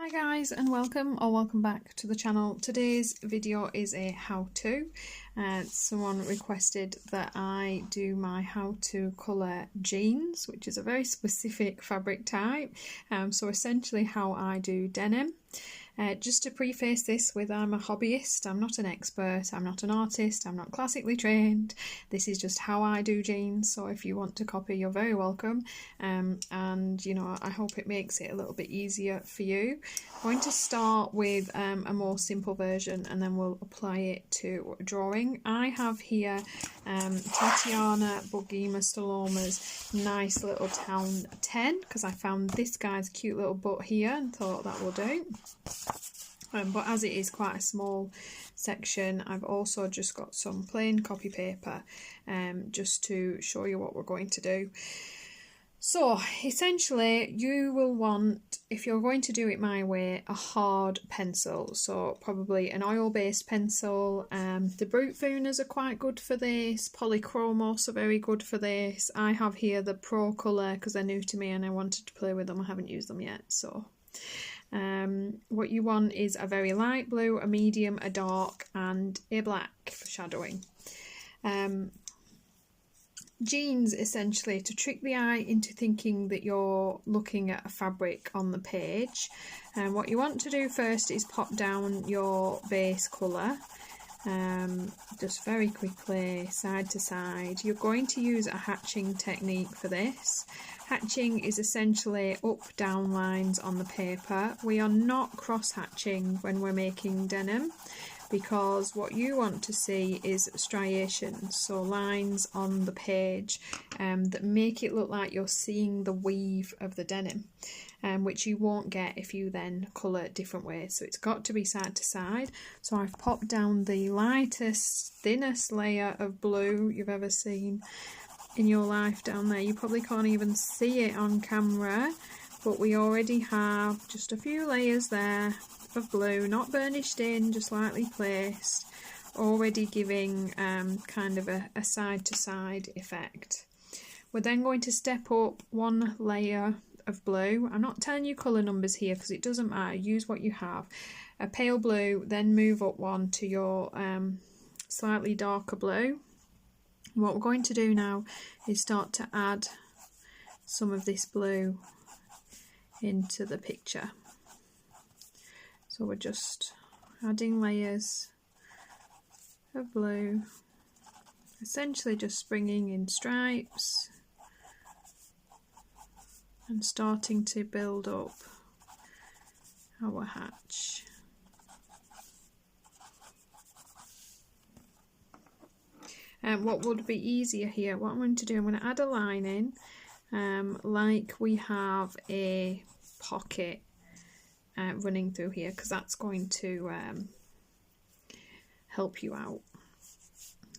Hi guys, and welcome back to the channel. Today's video is a how-to. Someone requested that I do my how to colour jeans, which is a very specific fabric type. So essentially how I do denim. Just to preface this with, I'm a hobbyist, I'm not an expert, I'm not an artist, I'm not classically trained. This is just how I do jeans, so if you want to copy, you're very welcome. And you know, I hope it makes it a little bit easier for you. I'm going to start with a more simple version and then we'll apply it to drawing. I have here Tatiana Bogema Stolova's nice little town 10, because I found this guy's cute little butt here and thought that will do. But as it is quite a small section, I've also just got some plain copy paper just to show you what we're going to do. So essentially you will want, if you're going to do it my way, a hard pencil, so probably an oil-based pencil. The Brute Fooners are quite good for this, Polychromos are very good for this. I have here the Procolour because they're new to me and I wanted to play with them. I haven't used them yet, so what you want is a very light blue, a medium, a dark and a black for shadowing. Jeans, essentially, to trick the eye into thinking that you're looking at a fabric on the page. And what you want to do first is pop down your base colour, just very quickly, side to side. You're going to use a hatching technique for this. Hatching is essentially up-down lines on the paper. We are not cross-hatching when we're making denim, because what you want to see is striations, so lines on the page that make it look like you're seeing the weave of the denim, which you won't get if you then colour different ways. So it's got to be side to side. So I've popped down the lightest, thinnest layer of blue you've ever seen in your life down there. You probably can't even see it on camera, but we already have just a few layers there of blue, not burnished in, just lightly placed, already giving kind of a side to side effect. We're then going to step up one layer of blue. I'm not telling you colour numbers here because it doesn't matter, use what you have. A pale blue, then move up one to your slightly darker blue. What we're going to do now is start to add some of this blue into the picture. So we're just adding layers of blue, essentially just bringing in stripes and starting to build up our hatch. And what would be easier here, what I'm going to do, I'm going to add a line in like we have a pocket running through here, because that's going to help you out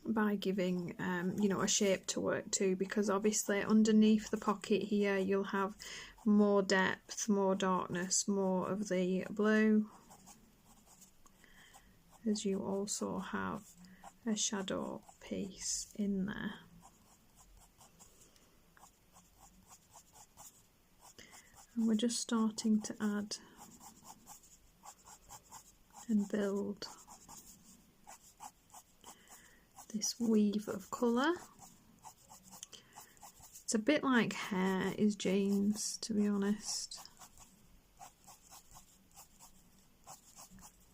by giving you know, a shape to work to, because obviously underneath the pocket here you'll have more depth, more darkness, more of the blue, as you also have a shadow piece in there. And we're just starting to add and build this weave of colour. It's a bit like hair is jeans, to be honest.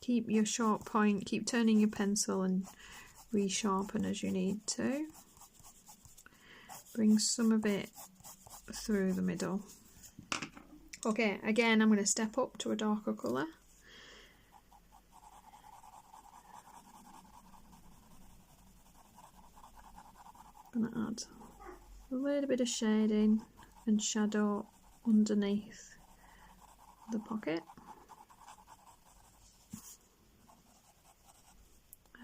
Keep your sharp point, keep turning your pencil and resharpen as you need to. Bring some of it through the middle. Okay, again I'm going to step up to a darker colour. I'm going to add a little bit of shading and shadow underneath the pocket.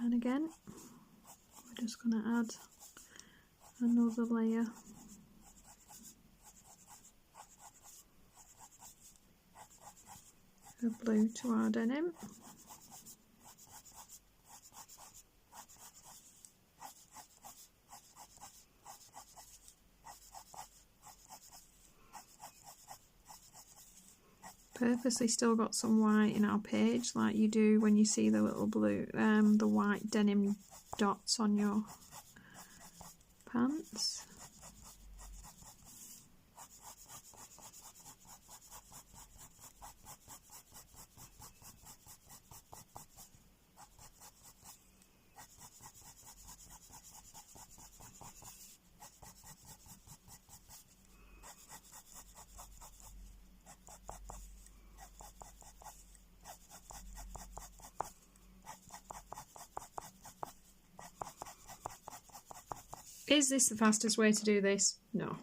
And again, we're just going to add another layer of blue to our denim. Purposely still got some white in our page, like you do when you see the little blue, the white denim dots on your pants. Is this the fastest way to do this? No.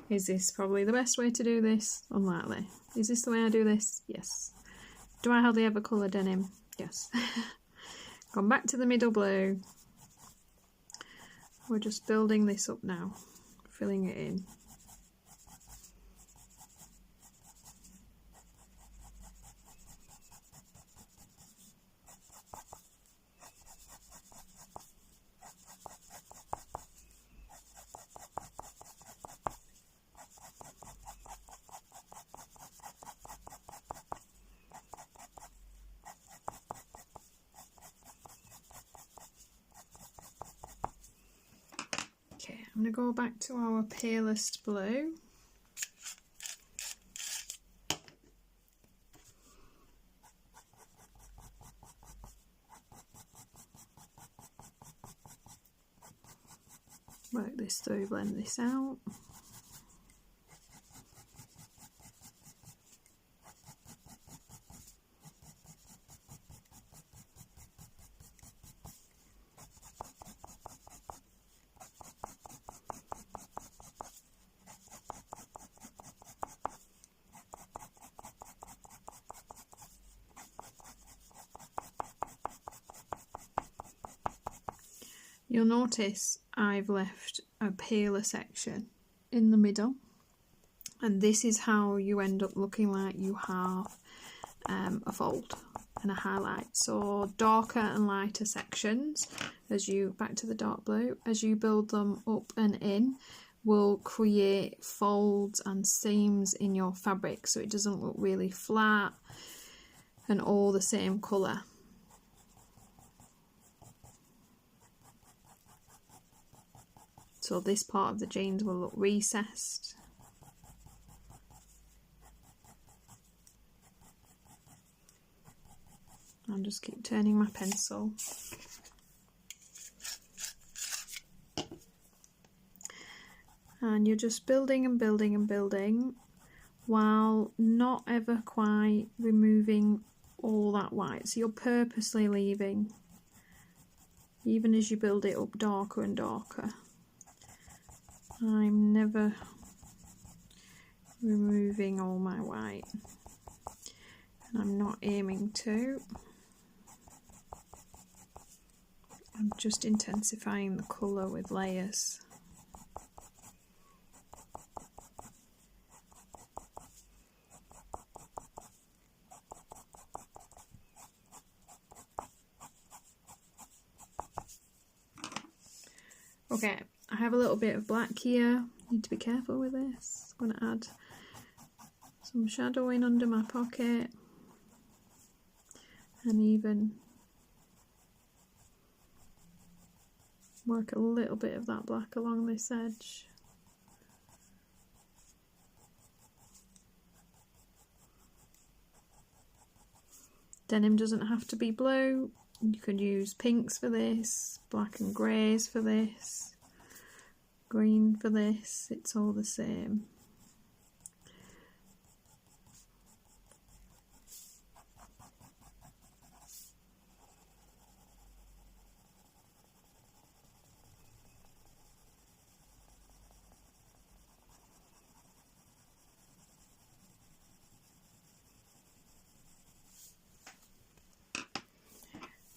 Is this probably the best way to do this? Unlikely. Is this the way I do this? Yes. Do I hardly ever colour denim? Yes. Gone back to the middle blue. We're just building this up now, filling it in. Okay, I'm going to go back to our palest blue. Work this through, blend this out. You'll notice I've left a paler section in the middle, and this is how you end up looking like you have a fold and a highlight. So darker and lighter sections, as you, back to the dark blue, as you build them up and in, will create folds and seams in your fabric, so it doesn't look really flat and all the same colour. So this part of the jeans will look recessed. I'll just keep turning my pencil. And you're just building and building and building while not ever quite removing all that white. So you're purposely leaving, even as you build it up darker and darker. I'm never removing all my white, and I'm not aiming to. I'm just intensifying the colour with layers. Okay, I have a little bit of black here. Need to be careful with this. I'm going to add some shadowing under my pocket, and even work a little bit of that black along this edge. Denim doesn't have to be blue. You could use pinks for this, black and greys for this, green for this, it's all the same.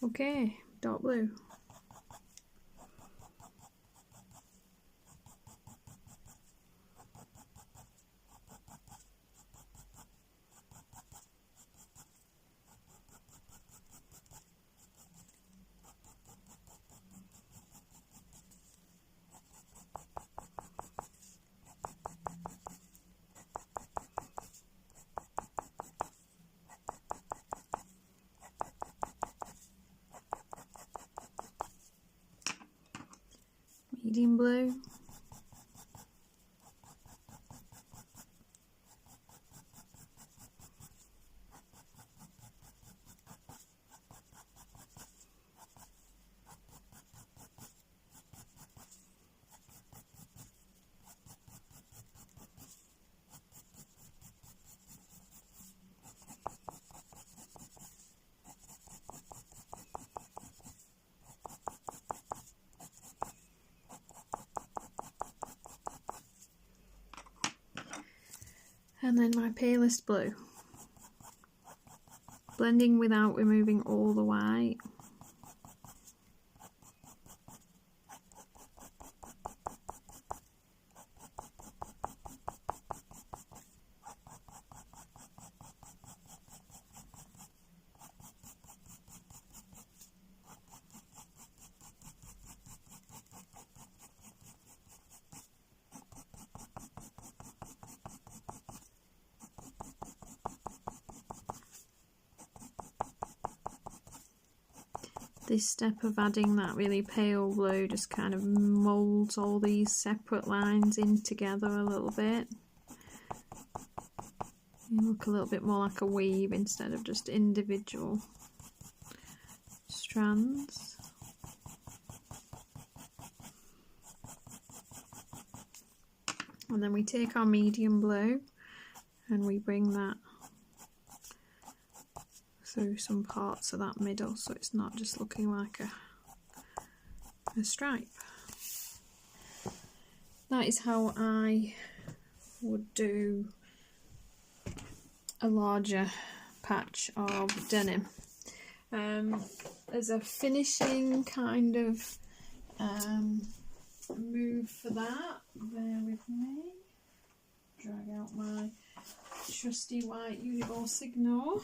Okay, dark blue. medium blue. And then my palest blue, blending without removing all the white. This step of adding that really pale blue just kind of moulds all these separate lines in together a little bit. You look a little bit more like a weave instead of just individual strands. And then we take our medium blue and we bring that through some parts of that middle, so it's not just looking like a stripe. That is how I would do a larger patch of denim. As a finishing kind of move for that, bear with me, drag out my trusty white uniball signo.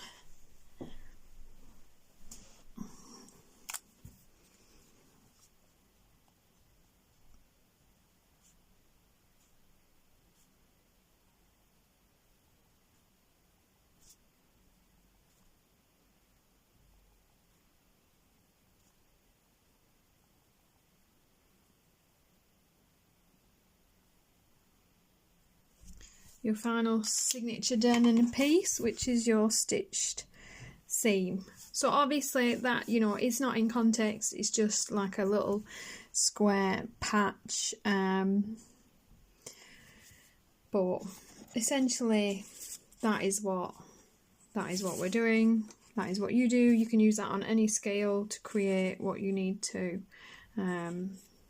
Your final signature denim piece, which is your stitched seam. So obviously that, you know, it's not in context, it's just like a little square patch, but essentially that is what we're doing. That is what you do. You can use that on any scale to create what you need to,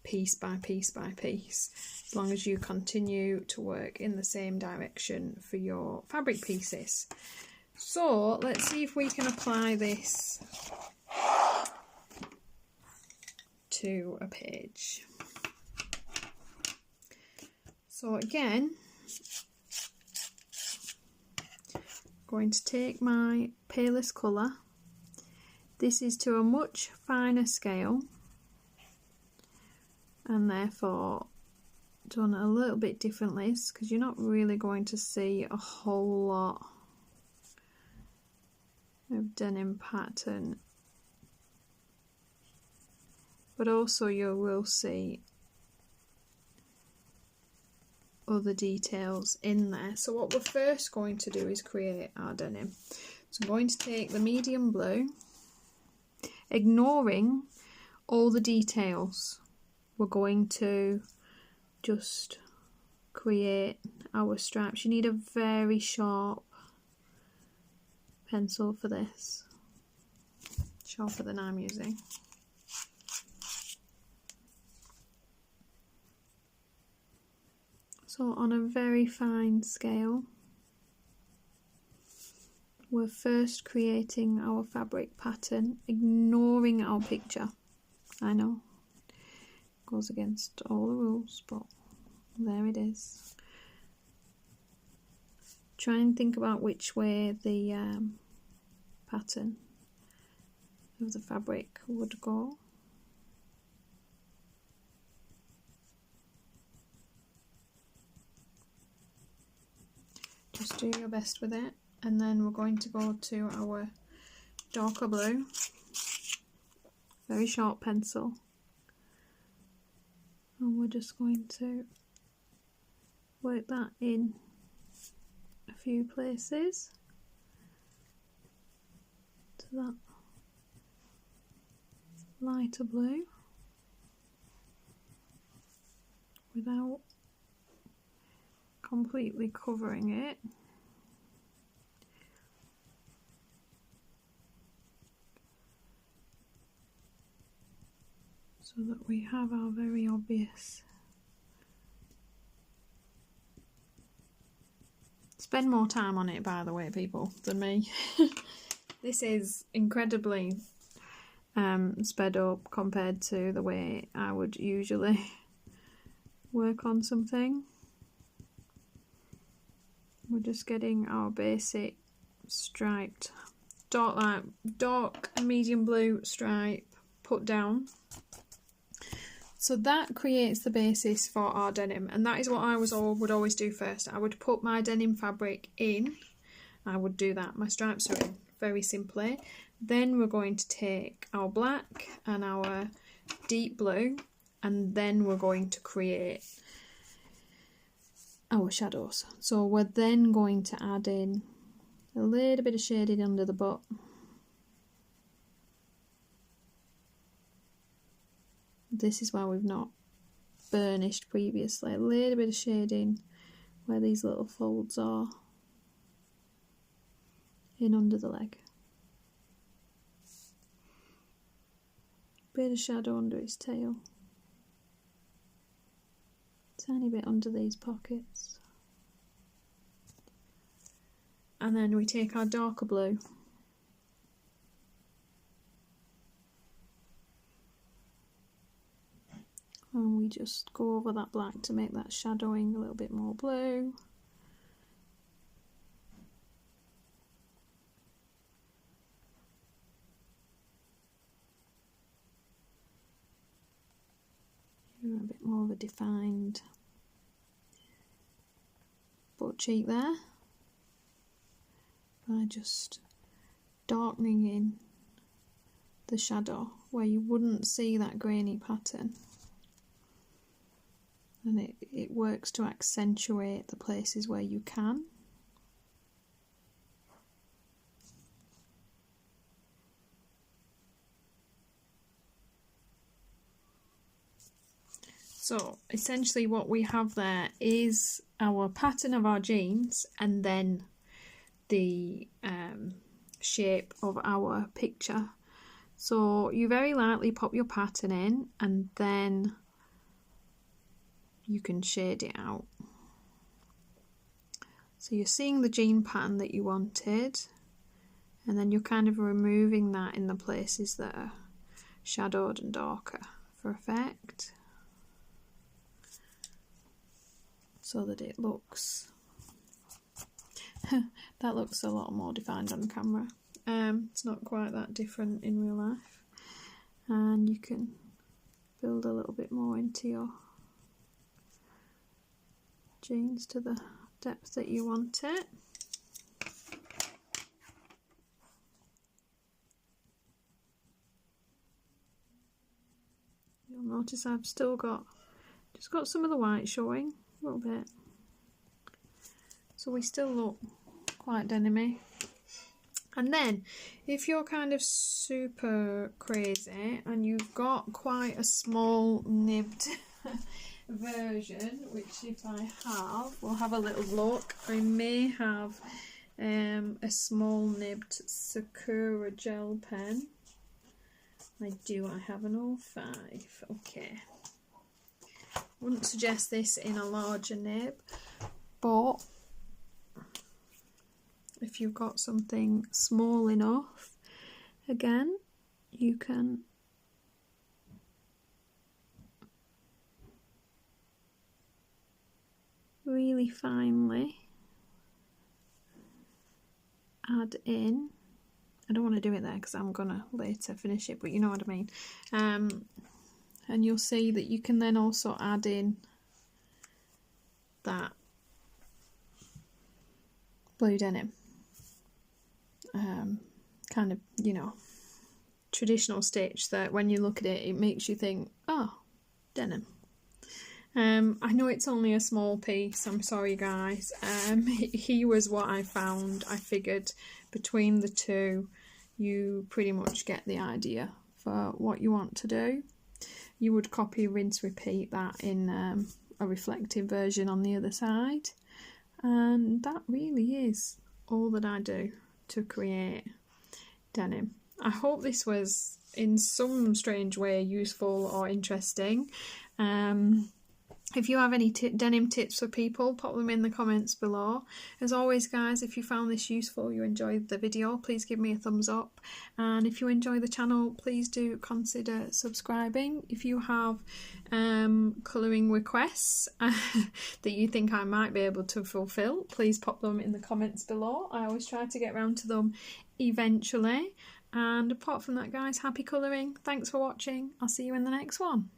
piece by piece by piece, as long as you continue to work in the same direction for your fabric pieces. So let's see if we can apply this to a page. So again, I'm going to take my palest colour. This is to a much finer scale, and therefore done a little bit differently, because you're not really going to see a whole lot of denim pattern, but also you will see other details in there. So what we're first going to do is create our denim. So I'm going to take the medium blue, ignoring all the details. We're going to just create our stripes. You need a very sharp pencil for this, sharper than I'm using. So on a very fine scale, we're first creating our fabric pattern, ignoring our picture. I know, goes against all the rules, but there it is. Try and think about which way the pattern of the fabric would go. Just do your best with it, and then we're going to go to our darker blue, very sharp pencil, And we're just going to work that in a few places to that lighter blue without completely covering it. So that we have our very obvious. Spend more time on it, by the way, people, than me. This is incredibly sped up compared to the way I would usually work on something. We're just getting our basic striped dark and medium blue stripe put down. So that creates the basis for our denim, and that is what I would always do first. I would put my denim fabric in. I would do that. My stripes are in, very simply. Then we're going to take our black and our deep blue, and then we're going to create our shadows. So we're then going to add in a little bit of shading under the butt. This is where we've not burnished previously. A little bit of shading where these little folds are in under the leg. Bit of shadow under his tail. Tiny bit under these pockets. And then we take our darker blue and we just go over that black to make that shadowing a little bit more blue. A bit more of a defined butt cheek there by just darkening in the shadow where you wouldn't see that grainy pattern, and it works to accentuate the places where you can. So essentially what we have there is our pattern of our jeans and then the shape of our picture. So you very lightly pop your pattern in and then you can shade it out. So you're seeing the jean pattern that you wanted, and then you're kind of removing that in the places that are shadowed and darker for effect, so that it looks that looks a lot more defined on camera. It's not quite that different in real life, and you can build a little bit more into your jeans to the depth that you want it. You'll notice I've still got some of the white showing a little bit, so we still look quite denim-y. And then if you're kind of super crazy and you've got quite a small nibbed version, which if I have, we'll have a little look. I may have a small nibbed Sakura gel pen. I have an 05. Okay. Wouldn't suggest this in a larger nib, but if you've got something small enough, again, you can really finely add in. I don't want to do it there because I'm gonna later finish it, but you know what I mean. And you'll see that you can then also add in that blue denim, kind of, you know, traditional stitch that when you look at it, it makes you think, oh, denim. I know it's only a small piece, I'm sorry guys. Here was what I found. I figured between the two you pretty much get the idea for what you want to do. You would copy, rinse, repeat that in a reflective version on the other side, and that really is all that I do to create denim. I hope this was in some strange way useful or interesting. If you have any denim tips for people, pop them in the comments below. As always guys, if you found this useful, you enjoyed the video, please give me a thumbs up, and if you enjoy the channel, please do consider subscribing. If you have colouring requests that you think I might be able to fulfill, please pop them in the comments below. I always try to get around to them eventually. And apart from that guys, happy colouring, thanks for watching, I'll see you in the next one.